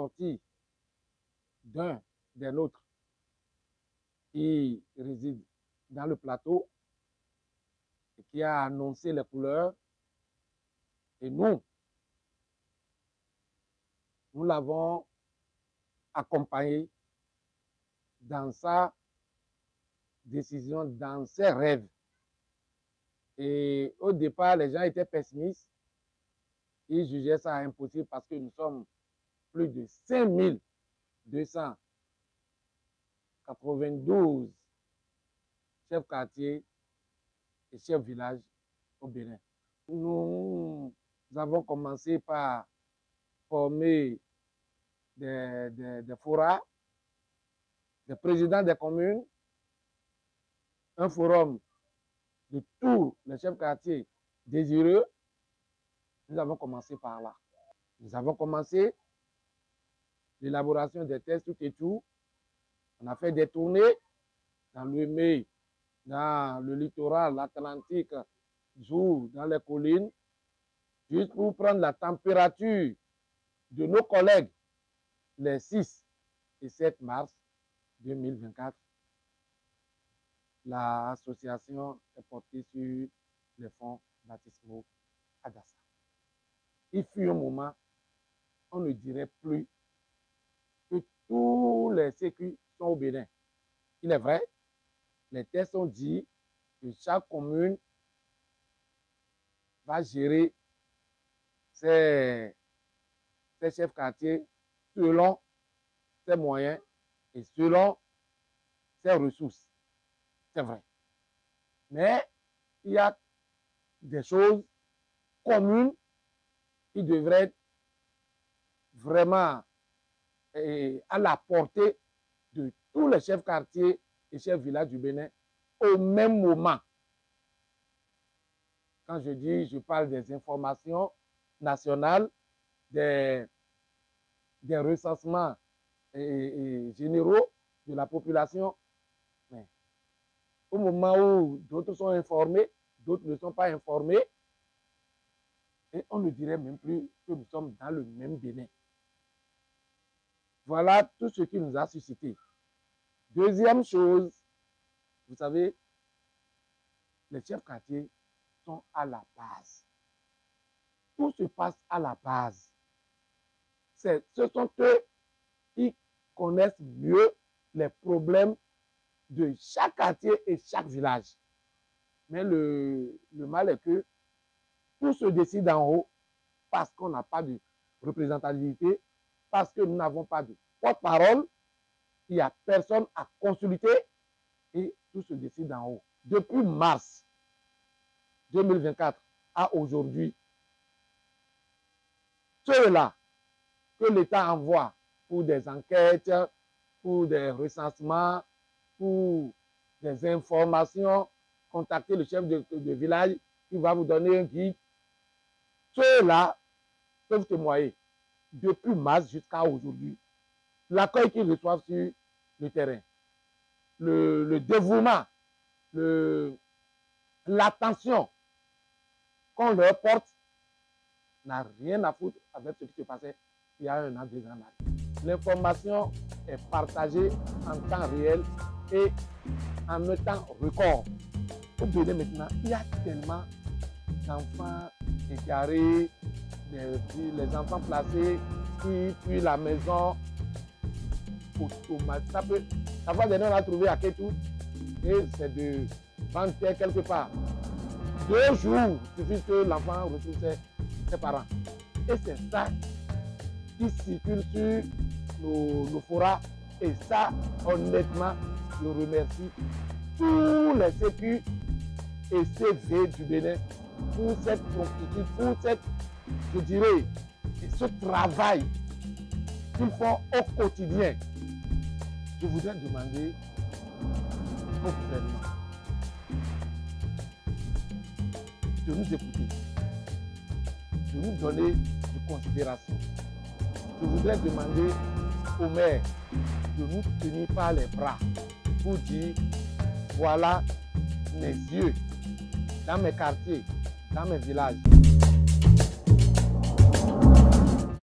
sortie d'un des nôtres qui réside dans le plateau et qui a annoncé les couleurs. Et nous l'avons accompagné dans sa décision, dans ses rêves. Et au départ, les gens étaient pessimistes. Ils jugeaient ça impossible parce que nous sommes plus de 5292 chefs quartiers et chefs villages au Bénin. Nous avons commencé par former des forats, des présidents des communes, un forum de tous les chefs quartiers désireux. Nous avons commencé par là. Nous avons commencé l'élaboration des tests, tout et tout. On a fait des tournées dans le Mai, dans le littoral atlantique, dans les collines, juste pour prendre la température de nos collègues les 6 et 7 mars 2024. L'association est portée sur les fonds baptismaux Adassa. Il fut un moment, on ne dirait plus que tous les sécu sont au Bénin. Il est vrai, les tests ont dit que chaque commune va gérer ses chefs quartiers selon ses moyens et selon ses ressources. C'est vrai. Mais il y a des choses communes qui devraient être vraiment à la portée de tous les chefs quartiers et chefs villages du Bénin au même moment. Quand je dis, je parle des informations nationales, des recensements généraux de la population. Mais au moment où d'autres sont informés, d'autres ne sont pas informés, et on ne dirait même plus que nous sommes dans le même Bénin. Voilà tout ce qui nous a suscité. Deuxième chose, vous savez, les chefs quartiers sont à la base. Tout se passe à la base. Ce sont eux qui connaissent mieux les problèmes de chaque quartier et chaque village. Mais le mal est que tout se décide en haut parce qu'on n'a pas de représentativité, parce que nous n'avons pas de porte-parole, il n'y a personne à consulter et tout se décide en haut. Depuis mars 2024 à aujourd'hui, ceux-là que l'État envoie pour des enquêtes, pour des recensements, pour des informations, contactez le chef de village qui va vous donner un guide. Ceux-là peuvent témoigner depuis mars jusqu'à aujourd'hui. L'accueil qu'ils reçoivent sur le terrain, le dévouement, l'attention qu'on leur porte n'a rien à foutre avec ce qui se passait il y a 1 an, 2 ans. L'information est partagée en temps réel et en un temps record. Au Bénin maintenant, il y a tellement d'enfants égarés, les enfants placés qui fuient la maison automatique. Ça va donner, on a trouvé à Kétou et c'est de vendre quelque part. 2 jours, il suffit que l'enfant retrouve ses parents. Et c'est ça qui circule sur nos forats. Et ça, honnêtement, je remercie tous les sécu et CV du Bénin pour cette promptitude, pour cette, je dirais, ce travail qu'ils font au quotidien. Je voudrais demander au gouvernement de nous écouter, de nous donner de considération. Je voudrais demander aux maires de nous tenir par les bras pour dire, voilà mes yeux dans mes quartiers, dans mes villages.